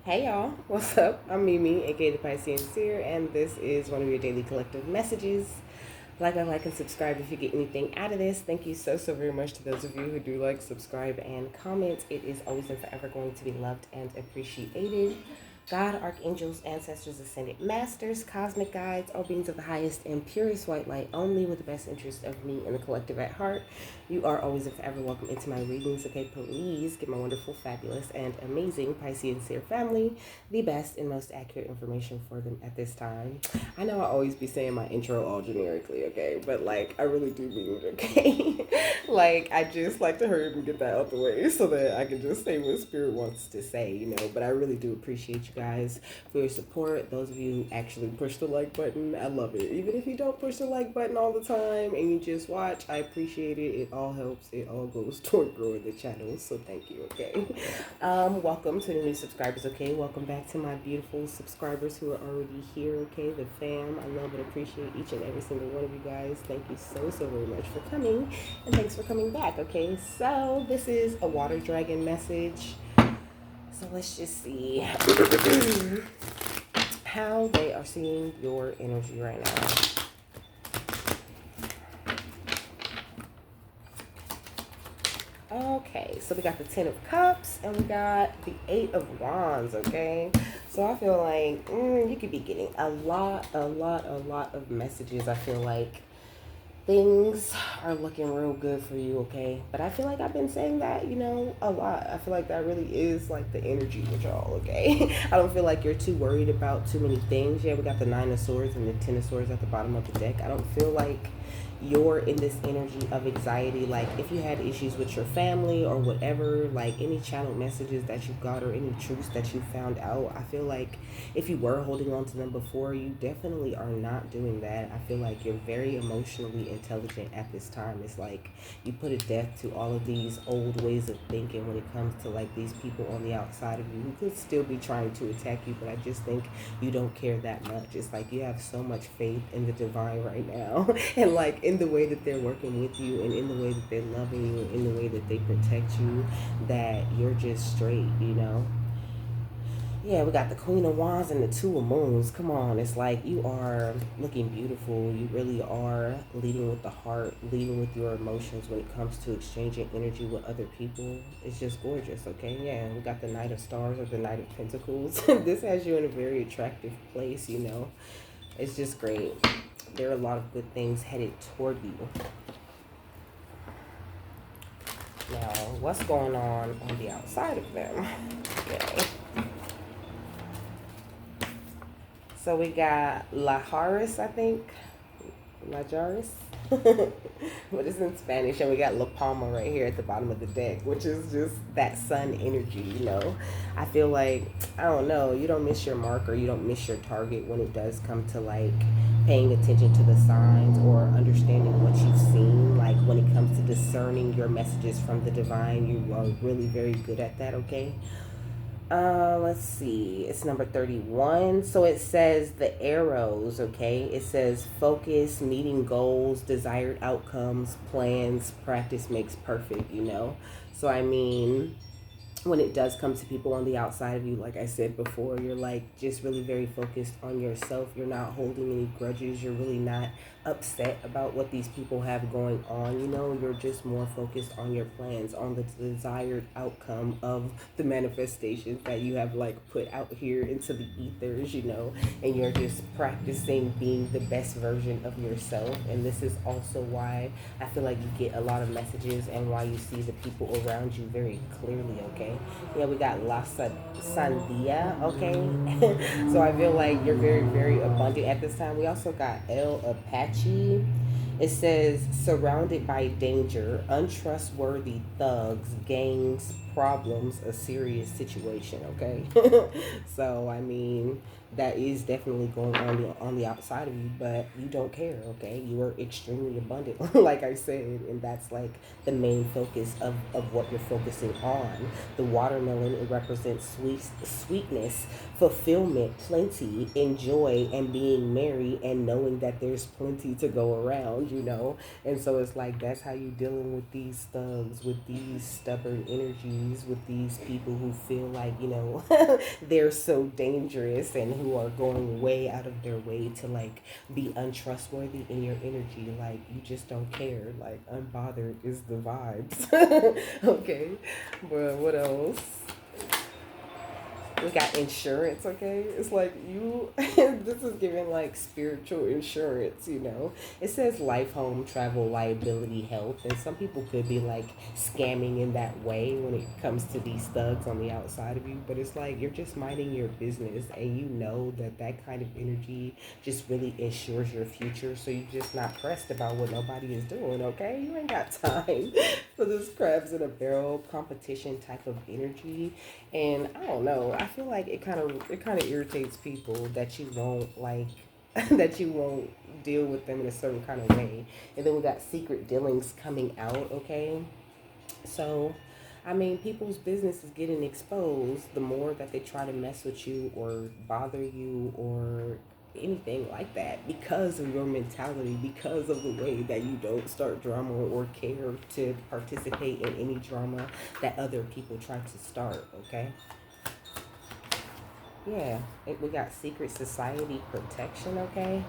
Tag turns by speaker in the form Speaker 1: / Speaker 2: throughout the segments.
Speaker 1: Hey y'all, what's up? I'm Mimi, aka the Piscean Seer, and this is one of your daily collective messages. Like, and subscribe if you get anything out of this. Thank you so very much to those of you who do like, subscribe, and comment. It is always and forever going to be loved and appreciated. God, archangels, ancestors, ascended masters, cosmic guides, all beings of the highest and purest white light, only with the best interest of me and the collective at heart. You are always and forever welcome into my readings. Okay, please give my wonderful, fabulous, and amazing Piscean Seer family the best and most accurate information for them at this time. I know I always be saying my intro all generically, okay, but like I really do mean it, okay? Like I just like to hurry up and get that out the way so that I can just say what spirit wants to say, But I really do appreciate you guys for your support. Those of you who actually push the like button, I love it. Even if you don't push the like button all the time and you just watch, I appreciate it. It all helps. It all goes toward growing the channel. So thank you, okay? Welcome to the new subscribers, okay? Welcome back to my beautiful subscribers who are already here, okay? The fam. I love and appreciate each and every single one of you guys. Thank you so very much for coming. And thanks for coming back, okay? So this is a water dragon message. So let's just see how they are seeing your energy right now. Okay, so we got the Ten of Cups and we got the Eight of Wands, okay? So I feel like you could be getting a lot of messages. I feel like things are looking real good for you, okay? But I feel like I've been saying that, a lot. I feel like that really is like the energy with y'all, okay? I don't feel like you're too worried about too many things. Yeah, we got the Nine of Swords and the Ten of Swords at the bottom of the deck. I don't feel like you're in this energy of anxiety. Like if you had issues with your family or whatever, like any channel messages that you got or any truths that you found out, I feel like if you were holding on to them before, you definitely are not doing that. I feel like you're very emotionally intelligent at this time. It's like you put a death to all of these old ways of thinking when it comes to like these people on the outside of you who could still be trying to attack you, but I just think you don't care that much. It's like you have so much faith in the divine right now and like in the way that they're working with you and in the way that they're loving you and in the way that they protect you, that you're just straight. Yeah, we got the Queen of Wands and the Two of Moons. Come on, it's like you are looking beautiful. You really are leading with the heart, leading with your emotions when it comes to exchanging energy with other people. It's just gorgeous, okay? Yeah, we got the Knight of Stars or the Knight of Pentacles. This has you in a very attractive place. It's just great. There are a lot of good things headed toward you. Now, what's going on the outside of them? Okay. So we got Lajaris, I think. Lajaris. But it's in Spanish. And we got La Palma right here at the bottom of the deck, which is just that sun energy. I feel like, I don't know, you don't miss your mark or you don't miss your target when it does come to like paying attention to the signs or understanding what you've seen. Like when it comes to discerning your messages from the divine, you are really very good at that, okay? Let's see. It's number 31. So it says the arrows, okay? It says focus, meeting goals, desired outcomes, plans, practice makes perfect. So I mean, when it does come to people on the outside of you, like I said before, you're like just really very focused on yourself. You're not holding any grudges. You're really not upset about what these people have going on. You're just more focused on your plans, on the desired outcome of the manifestations that you have like put out here into the ethers. And you're just practicing being the best version of yourself. And this is also why I feel like you get a lot of messages and why you see the people around you very clearly, okay? Yeah, we got Sandia, okay? So I feel like you're very abundant at this time. We also got El Apache. It says, surrounded by danger, untrustworthy thugs, gangs, problems, a serious situation, okay? So, I mean, that is definitely going on the outside of you, but you don't care, okay? You are extremely abundant, like I said, and that's like the main focus of what you're focusing on. The watermelon, it represents sweetness, fulfillment, plenty, enjoy, and being merry, and knowing that there's plenty to go around. And so it's like that's how you're dealing with these thugs, with these stubborn energies, energies with these people who feel like, they're so dangerous and who are going way out of their way to like be untrustworthy in your energy. Like you just don't care. Like unbothered is the vibes. Okay. But what else? We got insurance, okay? It's like you, this is giving like spiritual insurance. It says life, home, travel, liability, health, and some people could be like scamming in that way when it comes to these thugs on the outside of you, but it's like you're just minding your business and you know that that kind of energy just really ensures your future, so you're just not pressed about what nobody is doing, okay? You ain't got time for this crabs in a barrel competition type of energy. And I don't know. I feel like it kind of irritates people that you won't like that you won't deal with them in a certain kind of way. And then we got secret dealings coming out. Okay, so I mean, people's business is getting exposed the more that they try to mess with you or bother you or anything like that because of your mentality, because of the way that you don't start drama or care to participate in any drama that other people try to start, okay? Yeah, we got secret society protection, okay?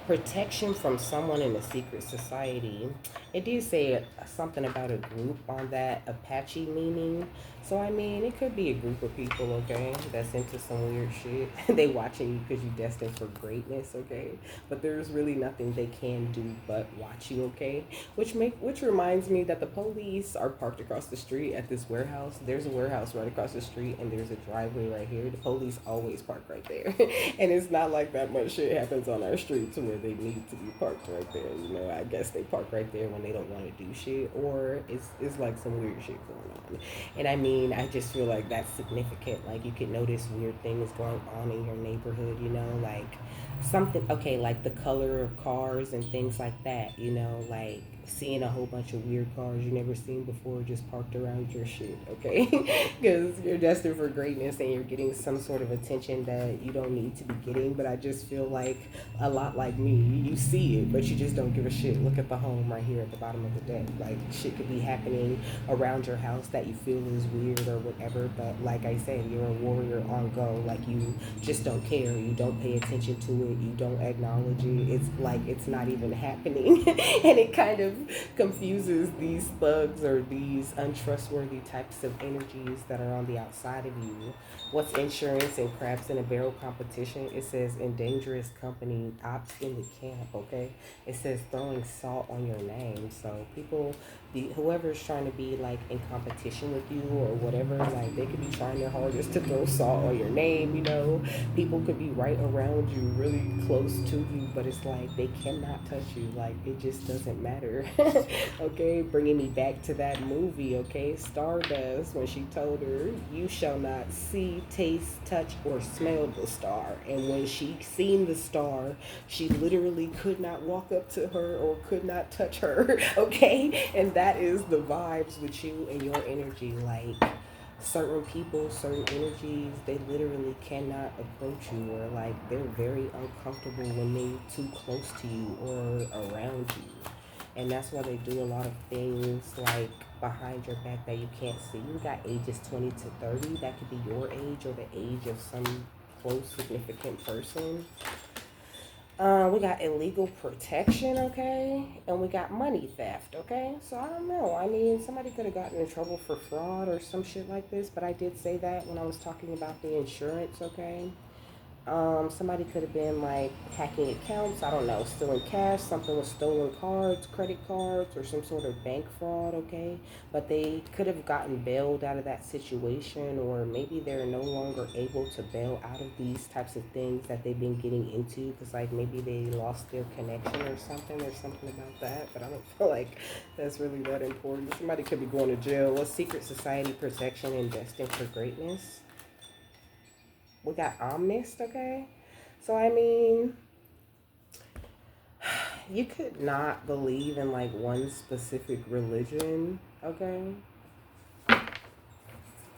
Speaker 1: Protection from someone in a secret society. It did say something about a group on that Apache meaning. So, I mean, it could be a group of people, okay, that's into some weird shit. They watching you because you destined for greatness, okay? But there's really nothing they can do but watch you, okay? Which reminds me that the police are parked across the street at this warehouse. There's a warehouse right across the street and there's a driveway right here. The police always park right there. And it's not like that much shit happens on our street to where they need to be parked right there. I guess they park right there when they don't want to do shit or it's like some weird shit going on. And I mean, I just feel like that's significant. Like you can notice weird things going on in your neighborhood, like something, okay, like the color of cars and things like that, like seeing a whole bunch of weird cars you never seen before just parked around your shit, okay? Because you're destined for greatness and you're getting some sort of attention that you don't need to be getting. But I just feel like a lot like me, you see it, but you just don't give a shit. Look at the home right here at the bottom of the deck. Like shit could be happening around your house that you feel is weird or whatever. But like I said, you're a warrior on go. Like you just don't care. You don't pay attention to it. You don't acknowledge it. It's like it's not even happening. And it kind of confuses these thugs or these untrustworthy types of energies that are on the outside of you. What's insurance and crabs in a barrel competition? It says in dangerous company, ops in the camp, okay? It says throwing salt on your name. So people, whoever's trying to be like in competition with you or whatever, like they could be trying their hardest to throw salt on your name. People could be right around you, really close to you, but it's like they cannot touch you. Like it just doesn't matter. Okay, bringing me back to that movie, okay? Stardust, when she told her, you shall not see, taste, touch, or smell the star. And when she seen the star, she literally could not walk up to her or could not touch her, okay? And that is the vibes with you and your energy. Like, certain people, certain energies, they literally cannot approach you, or like they're very uncomfortable when they're too close to you or around you. And that's why they do a lot of things like behind your back that you can't see. You got ages 20 to 30. That could be your age or the age of some close, significant person. We got illegal protection, okay? And we got money theft, okay? So I don't know. I mean, somebody could have gotten in trouble for fraud or some shit like this, but I did say that when I was talking about the insurance, okay? Somebody could have been like hacking accounts, I don't know, stealing cash, something with stolen cards, credit cards, or some sort of bank fraud, okay? But they could have gotten bailed out of that situation, or maybe they're no longer able to bail out of these types of things that they've been getting into because, like, maybe they lost their connection or something about that. But I don't feel like that's really that important. Somebody could be going to jail. What's secret society protection and destined for greatness? We got omnist, okay? So, I mean, you could not believe in like one specific religion, okay?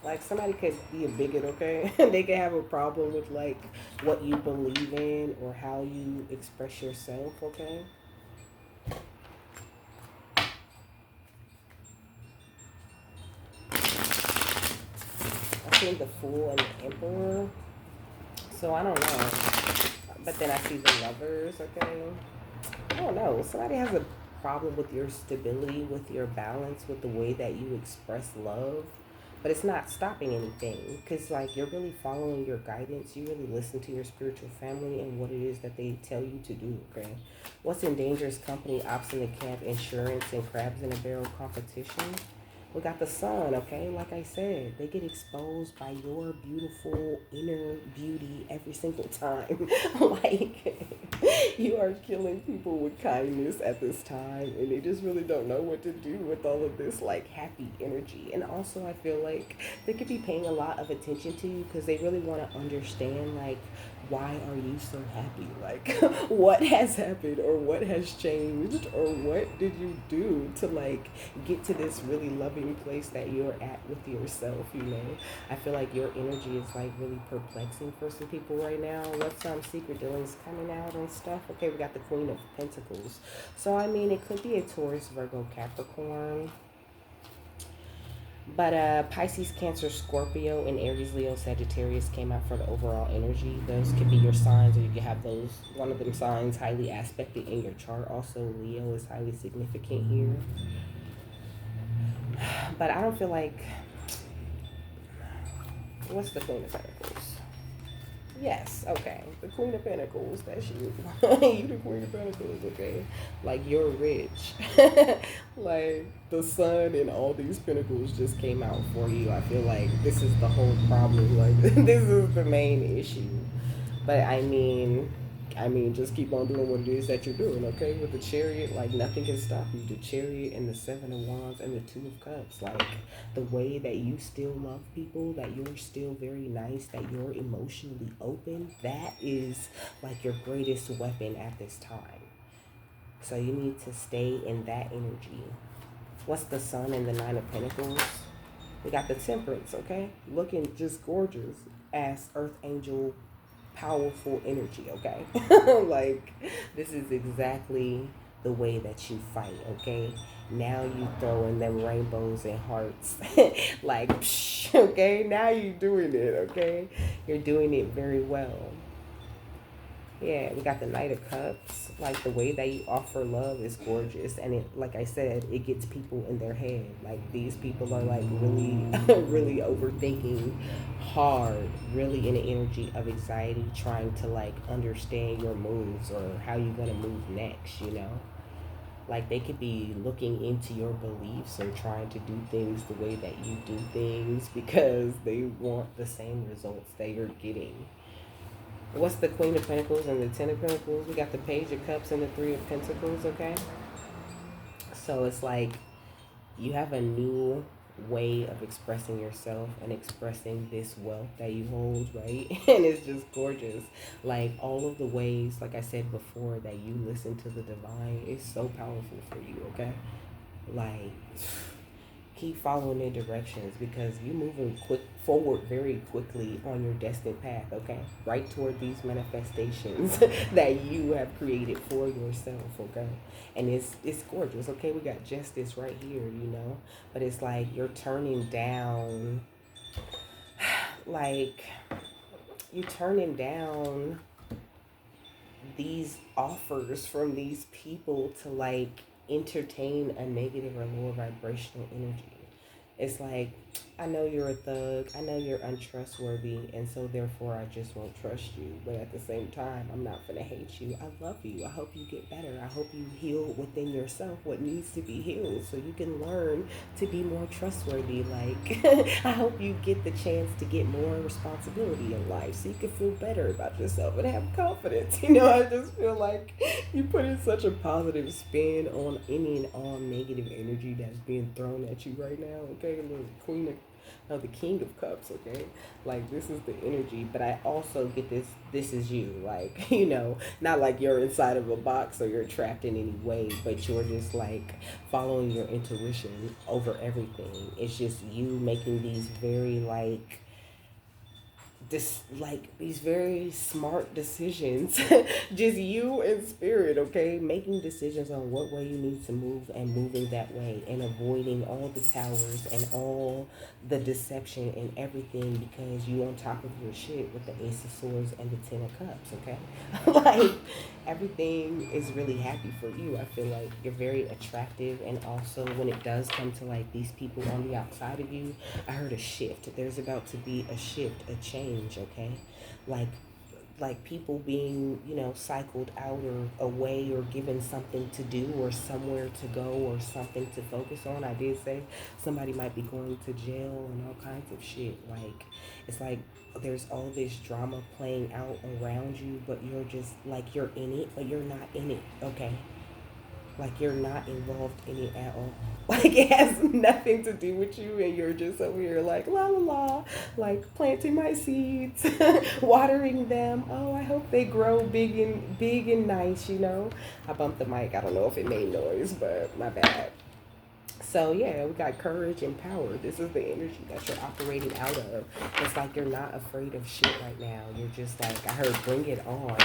Speaker 1: Like somebody could be a bigot, okay? They could have a problem with like what you believe in or how you express yourself, okay? between the Fool and the Emperor. So I don't know. But then I see the Lovers, okay? I don't know. Somebody has a problem with your stability, with your balance, with the way that you express love. But it's not stopping anything because, like, you're really following your guidance. You really listen to your spiritual family and what it is that they tell you to do, okay? What's in dangerous company, ops in the camp, insurance, and crabs in a barrel competition? We got the sun, okay? Like I said, they get exposed by your beautiful inner beauty every single time. Like, you are killing people with kindness at this time, and they just really don't know what to do with all of this, like, happy energy. And also, I feel like they could be paying a lot of attention to you because they really want to understand, like, why are you so happy? Like, what has happened or what has changed or what did you do to, like, get to this really loving place that you're at with yourself, you know? I feel like your energy is, like, really perplexing for some people right now. What's secret dealings coming out and stuff? Okay, we got the Queen of Pentacles. So, I mean, it could be a Taurus, Virgo, Capricorn. But Pisces, Cancer, Scorpio, and Aries, Leo, Sagittarius came out for the overall energy. Those could be your signs, or you could have those, one of them signs highly aspected in your chart. Also, Leo is highly significant here. But I don't feel like, what's the Queen of Pentacles? Yes, okay. The Queen of Pentacles, that's you. You the Queen of Pentacles, okay? Like, you're rich. Like, the sun and all these pentacles just came out for you. I feel like this is the whole problem. Like, this is the main issue. But I mean, just keep on doing what it is that you're doing, okay? With the Chariot, like, nothing can stop you. The Chariot and the Seven of Wands and the Two of Cups, like, the way that you still love people, that you're still very nice, that you're emotionally open, that is, like, your greatest weapon at this time. So you need to stay in that energy. What's the Sun and the Nine of Pentacles? We got the Temperance, okay? Looking just gorgeous as Earth Angel powerful energy, okay? Like, this is exactly the way that you fight, okay? Now you throwing them rainbows and hearts. Like, psh, okay? Now you doing it, okay? You're doing it very well. Yeah, we got the Knight of Cups. Like, the way that you offer love is gorgeous. And it, like I said, it gets people in their head. Like, these people are, like, really, really overthinking hard, really in an energy of anxiety, trying to, like, understand your moves or how you're going to move next, you know? Like, they could be looking into your beliefs or trying to do things the way that you do things because they want the same results that you're getting. What's the Queen of Pentacles and the Ten of Pentacles? We got the Page of Cups and the Three of Pentacles, okay? So it's like you have a new way of expressing yourself and expressing this wealth that you hold, right? And it's just gorgeous. Like, all of the ways, like I said before, that you listen to the divine is so powerful for you, okay? Like, keep following their directions because you're moving forward very quickly on your destined path, okay? Right toward these manifestations that you have created for yourself, okay? And it's gorgeous, okay? We got justice right here, you know? But it's like you're turning down, like, you're turning down these offers from these people to, like, entertain a negative or lower vibrational energy. It's like, I know you're a thug, I know you're untrustworthy, and so therefore I just won't trust you. But at the same time, I'm not gonna hate you. I love you. I hope you get better. I hope you heal within yourself what needs to be healed so you can learn to be more trustworthy. Like, I hope you get the chance to get more responsibility in life so you can feel better about yourself and have confidence. You know, I just feel like you put in such a positive spin on any and all negative energy that's being thrown at you right now, okay? The King of Cups, okay? Like, this is the energy, but I also get this is you, like, you know, not like you're inside of a box or you're trapped in any way, but you're just, like, following your intuition over everything. It's just you making these very, like, this, like, these very smart decisions. Just you and spirit, okay, making decisions on what way you need to move and moving that way, and avoiding all the towers and all the deception and everything, because you on top of your shit with the Ace of Swords and the Ten of Cups, okay. Like, everything is really happy for you. I feel like you're very attractive, and also when it does come to like these people on the outside of you, I heard a shift. There's about to be a shift, a change, okay? Like people being, cycled out or away, or given something to do or somewhere to go or something to focus on. I did say somebody might be going to jail and all kinds of shit. Like, it's like there's all this drama playing out around you, but you're just like, you're in it, but you're not in it, okay? Like, you're not involved in it at all. Like, it has nothing to do with you, and you're just over here like la la la, like planting my seeds, watering them. Oh, I hope they grow big and nice. I bumped the mic. I don't know if it made noise, but my bad. So yeah, we got courage and power. This is the energy that you're operating out of. It's like you're not afraid of shit right now. You're just like, I heard, bring it on,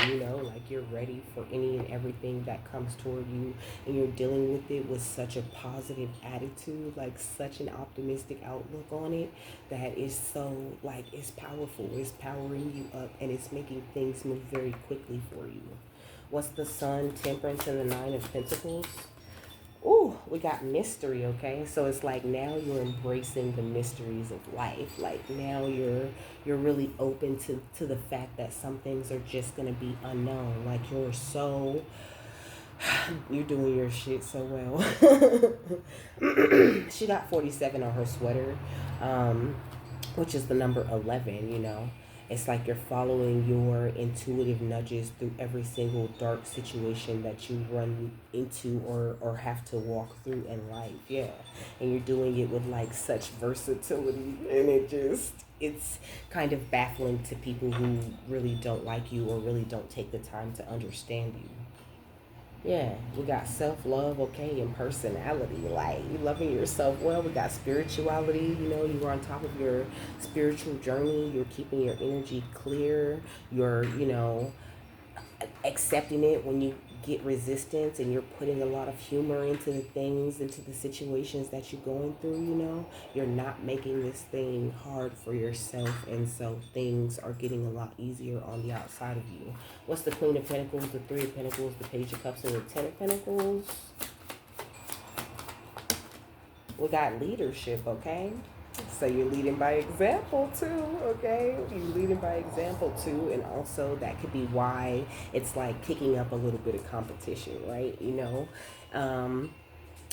Speaker 1: like you're ready for any and everything that comes toward you, and you're dealing with it with such a positive attitude, like such an optimistic outlook on it, that is so, like, it's powerful. It's powering you up, and it's making things move very quickly for you. What's the Sun, Temperance, and the Nine of Pentacles? Ooh, we got mystery, okay? So it's like now you're embracing the mysteries of life. Like now you're really open to the fact that some things are just gonna be unknown. Like you're doing your shit so well. She got 47 on her sweater, which is the number 11. It's like you're following your intuitive nudges through every single dark situation that you run into or have to walk through in life. Yeah. And you're doing it with like such versatility, and it's kind of baffling to people who really don't like you or really don't take the time to understand you. Yeah, we got self-love, okay, and personality. Like, you loving yourself well. We got spirituality. You're on top of your spiritual journey. You're keeping your energy clear. You're, accepting it when you get resistance, and you're putting a lot of humor into the situations that you're going through. You're not making this thing hard for yourself, and so things are getting a lot easier on the outside of you. What's the Queen of Pentacles, the Three of Pentacles, the Page of Cups, and the Ten of Pentacles? We got leadership, okay? So you're leading by example too, okay? You're leading by example too, and also that could be why it's like picking up a little bit of competition, right?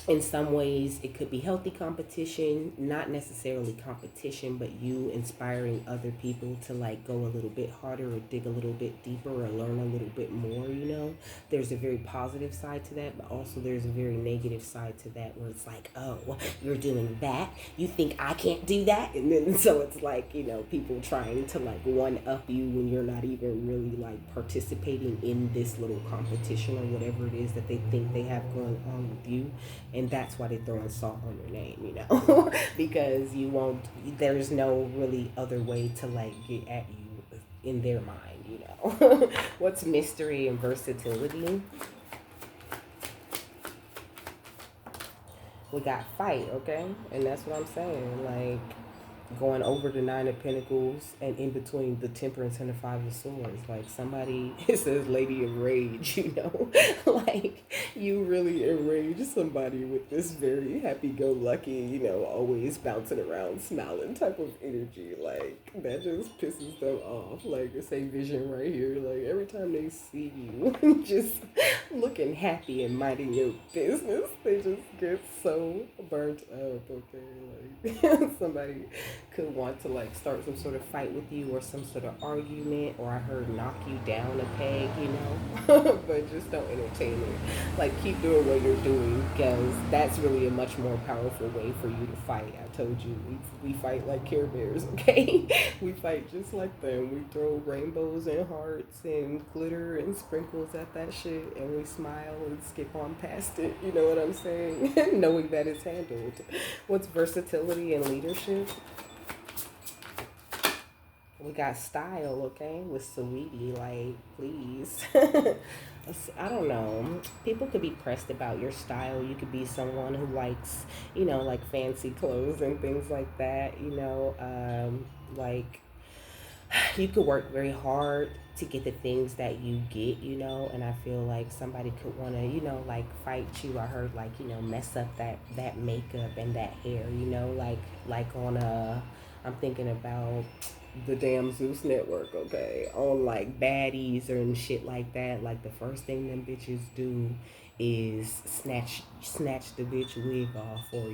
Speaker 1: In some ways it could be healthy competition, not necessarily competition, but you inspiring other people to like go a little bit harder or dig a little bit deeper or learn a little bit more. There's a very positive side to that, but also there's a very negative side to that, where it's like, oh, you're doing that, you think I can't do that, and then so it's like, people trying to like one up you when you're not even really like participating in this little competition or whatever it is that they think they have going on with you. And that's why they're throwing salt on your name, because there's no really other way to like get at you in their mind. What's mystery and versatility? We got fight, okay? And that's what I'm saying. Like, going over the Nine of Pentacles and in between the Temperance and the Five of Swords. Like, somebody, it says Lady of Rage, like, you really enrage somebody with this very happy-go-lucky, always bouncing around, smiling type of energy. Like, that just pisses them off. Like, the same vision right here. Like, every time they see you just looking happy and minding your business, they just get so burnt up, okay? Like, somebody could want to like start some sort of fight with you or some sort of argument, or I heard knock you down a peg, but just don't entertain it. Like, keep doing what you're doing, because that's really a much more powerful way for you to fight. I told you, we fight like Care Bears, okay? We fight just like them. We throw rainbows and hearts and glitter and sprinkles at that shit, and we smile and skip on past it. You know what I'm saying? Knowing that it's handled. What's versatility and leadership? We got style, okay, with Sweetie. Like, please. I don't know. People could be pressed about your style. You could be someone who likes, like fancy clothes and things like that. Like you could work very hard to get the things that you get, and I feel like somebody could want to, like fight you. I heard like, mess up that makeup and that hair, like on I'm thinking about the damn Zeus network, okay, on like baddies and shit like that. Like the first thing them bitches do is snatch the bitch wig off, or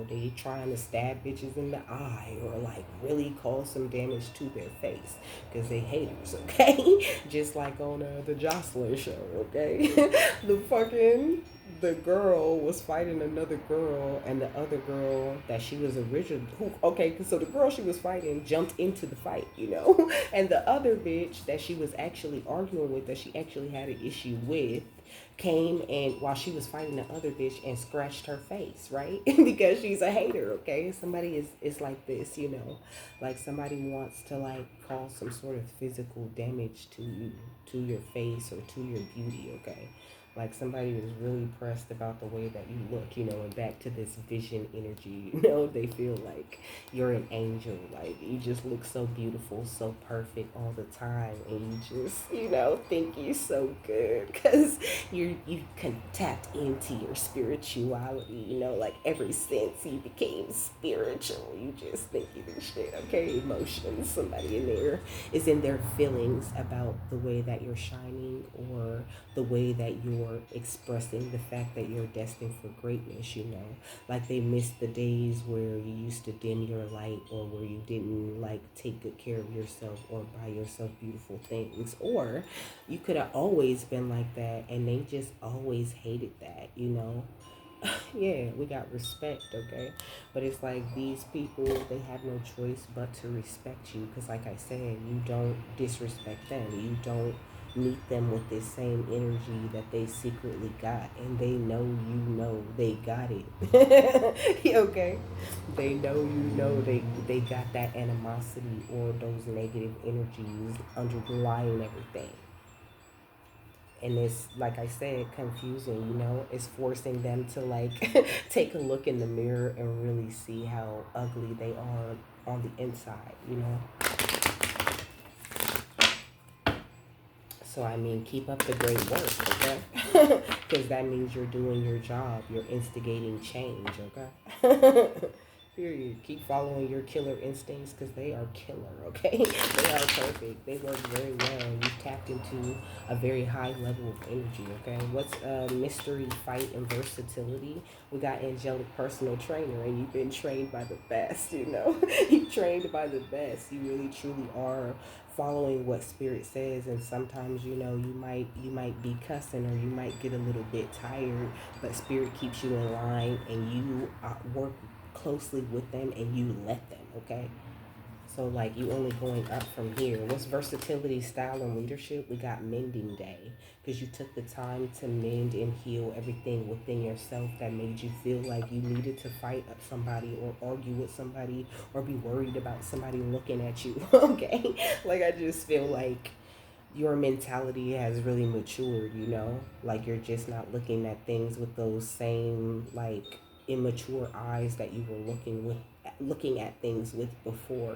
Speaker 1: they trying to stab bitches in the eye, or like really cause some damage to their face because they haters, okay. Just like on the Jocelyn show, okay. The girl was fighting another girl, and the other girl that she was originally, okay, so the girl she was fighting jumped into the fight, and the other bitch that she was actually arguing with, that she actually had an issue with, came and while she was fighting the other bitch and scratched her face, right? Because she's a hater, okay? Somebody is like this, like somebody wants to like cause some sort of physical damage to you, to your face, or to your beauty, okay? Like somebody is really pressed about the way that you look, and back to this vision energy, they feel like you're an angel, like you just look so beautiful, so perfect all the time, and you just, think you're so good because you can tap into your spirituality, like ever since you became spiritual, you just think you do shit, okay? Emotions, somebody in there is in their feelings about the way that you're shining, or the way that you're expressing the fact that you're destined for greatness, like they miss the days where you used to dim your light, or where you didn't like take good care of yourself or buy yourself beautiful things, or you could have always been like that and they just always hated that, yeah, we got respect, okay? But it's like these people, they have no choice but to respect you because, like I said, you don't disrespect them. You don't meet them with this same energy that they secretly got, and they know they got it. Okay? They know they got that animosity or those negative energies underlying everything, and it's, like I said, confusing, it's forcing them to like take a look in the mirror and really see how ugly they are on the inside, so I mean, keep up the great work, okay? Because that means you're doing your job, you're instigating change, okay? Period. Keep following your killer instincts because they are killer, okay? They are perfect. They work very well. You've tapped into a very high level of energy, okay? What's mystery, fight, and versatility? We got angelic personal trainer, and you've been trained by the best, You're trained by the best. You really, truly are following what spirit says, and sometimes you might be cussing, or you might get a little bit tired, but spirit keeps you in line, and you work closely with them, and you let them, okay? So like you only going up from here. What's versatility, style, and leadership? We got mending day, because you took the time to mend and heal everything within yourself that made you feel like you needed to fight up somebody, or argue with somebody, or be worried about somebody looking at you. Okay, like I just feel like your mentality has really matured, like you're just not looking at things with those same like immature eyes that you were looking at things with before,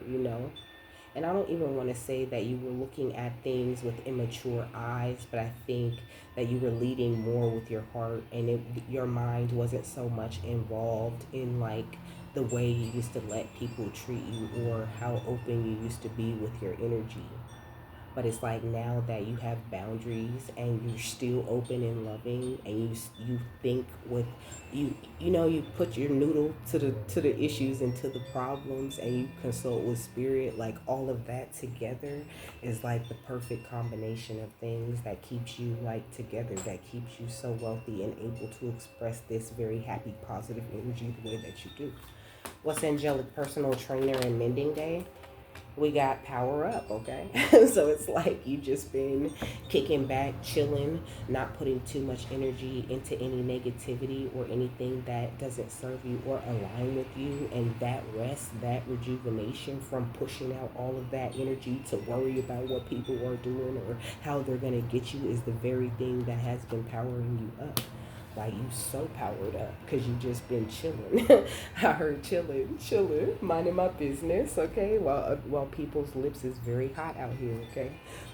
Speaker 1: and I don't even want to say that you were looking at things with immature eyes, but I think that you were leading more with your heart, and your mind wasn't so much involved in like the way you used to let people treat you, or how open you used to be with your energy. But it's like now that you have boundaries, and you're still open and loving, and you think with you put your noodle to the issues and to the problems, and you consult with spirit, like all of that together is like the perfect combination of things that keeps you like together, that keeps you so wealthy and able to express this very happy, positive energy the way that you do. What's angelic personal trainer and mending day? We got power up, okay? So it's like you just been kicking back, chilling, not putting too much energy into any negativity or anything that doesn't serve you or align with you. And that rest, that rejuvenation from pushing out all of that energy to worry about what people are doing or how they're going to get you is the very thing that has been powering you up. Like you so powered up because you just been chilling. I heard chilling, minding my business. Okay, while people's lips is very hot out here. Okay,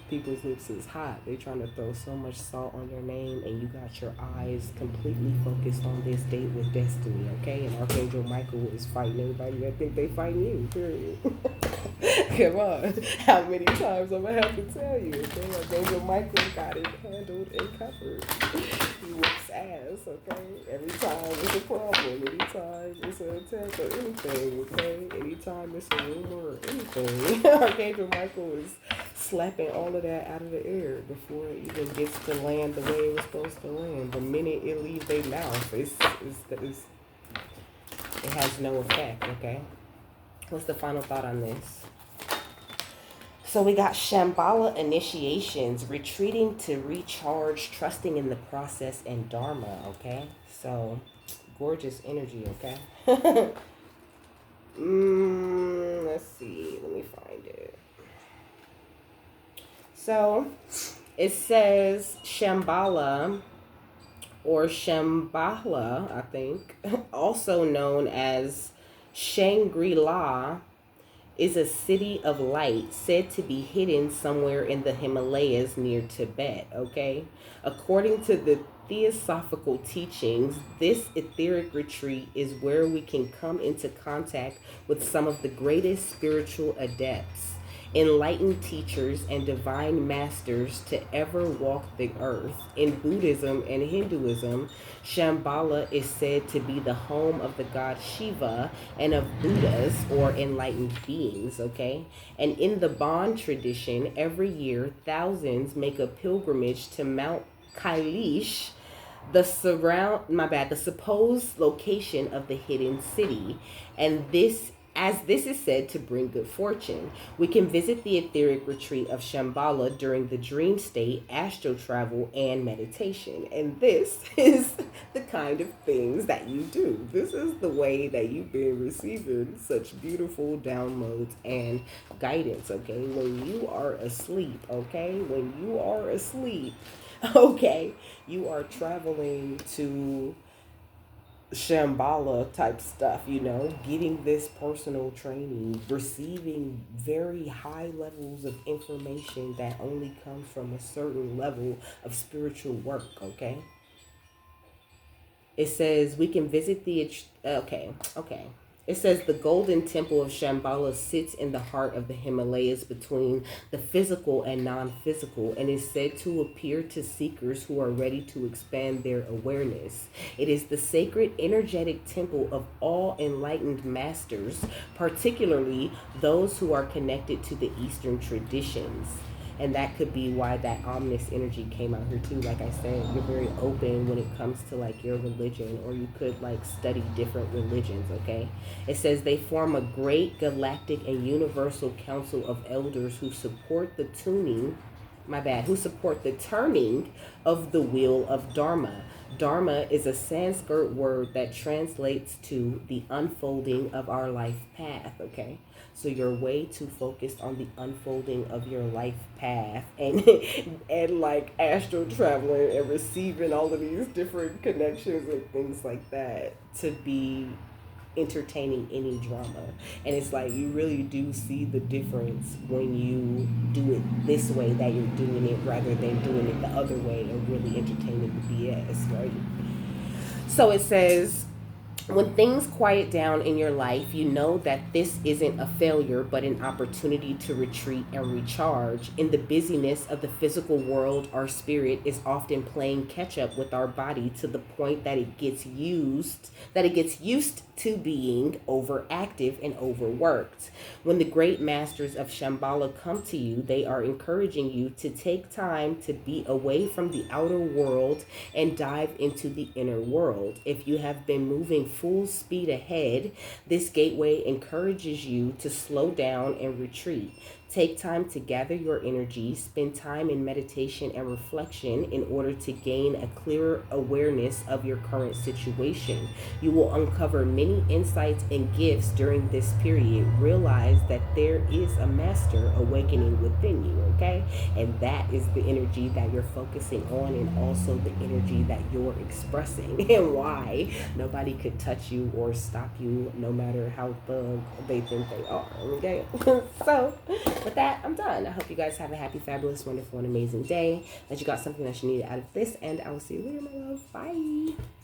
Speaker 1: people's lips is hot. They trying to throw so much salt on your name, and you got your eyes completely focused on this date with destiny. Okay, and Archangel Micheal is fighting everybody that think they fighting you. Period. Come on, how many times I'm gonna have to tell you? Okay, Archangel Micheal got it handled and covered. He whoops ass, okay? Every time it's a problem, anytime it's an attack or anything, okay? Anytime it's a rumor or anything. Archangel Micheal is slapping all of that out of the air before it even gets to land the way it was supposed to land. The minute it leaves their mouth, it has no effect, okay? What's the final thought on this? So we got Shambhala initiations, retreating to recharge, trusting in the process, and Dharma, okay? So, gorgeous energy, okay? Let's see. Let me find it. So, it says Shambhala, or Shambhala, I think, also known as Shangri-La, is a city of light said to be hidden somewhere in the Himalayas near Tibet, okay? According to the theosophical teachings, this etheric retreat is where we can come into contact with some of the greatest spiritual adepts, enlightened teachers, and divine masters to ever walk the earth. In Buddhism and Hinduism, Shambhala is said to be the home of the god Shiva and of Buddhas or enlightened beings, okay? And in the Bon tradition, every year thousands make a pilgrimage to Mount Kailash, the supposed location of the hidden city, and this is said to bring good fortune. We can visit the etheric retreat of Shambhala during the dream state, astral travel, and meditation. And this is the kind of things that you do. This is the way that you've been receiving such beautiful downloads and guidance, okay? When you are asleep, okay? When you are asleep, okay, you are traveling to Shambhala type stuff, getting this personal training, receiving very high levels of information that only comes from a certain level of spiritual work, okay? It says we can visit okay. It says the golden temple of Shambhala sits in the heart of the Himalayas between the physical and non-physical, and is said to appear to seekers who are ready to expand their awareness. It is the sacred energetic temple of all enlightened masters, particularly those who are connected to the Eastern traditions. And that could be why that ominous energy came out here too. Like I said, you're very open when it comes to like your religion, or you could like study different religions, okay? It says they form a great galactic and universal council of elders who support the who support the turning of the wheel of Dharma. Dharma is a Sanskrit word that translates to the unfolding of our life path, okay? So you're way too focused on the unfolding of your life path and and like astral traveling and receiving all of these different connections and things like that to be entertaining any drama. And it's like you really do see the difference when you do it this way that you're doing it rather than doing it the other way and really entertaining the BS, right? So it says, when things quiet down in your life, you know that this isn't a failure, but an opportunity to retreat and recharge. In the busyness of the physical world, our spirit is often playing catch up with our body to the point that it gets used to being overactive and overworked. When the great masters of Shambhala come to you, they are encouraging you to take time to be away from the outer world and dive into the inner world. If you have been moving full speed ahead. This gateway encourages you to slow down and retreat. Take time to gather your energy, spend time in meditation and reflection in order to gain a clearer awareness of your current situation. You will uncover many insights and gifts during this period. Realize that there is a master awakening within you, okay? And that is the energy that you're focusing on, and also the energy that you're expressing, and why nobody could touch you or stop you, no matter how thug they think they are, okay? So with that, I'm done. I hope you guys have a happy, fabulous, wonderful, and amazing day, that you got something that you needed out of this, and I will see you later, my love. Bye.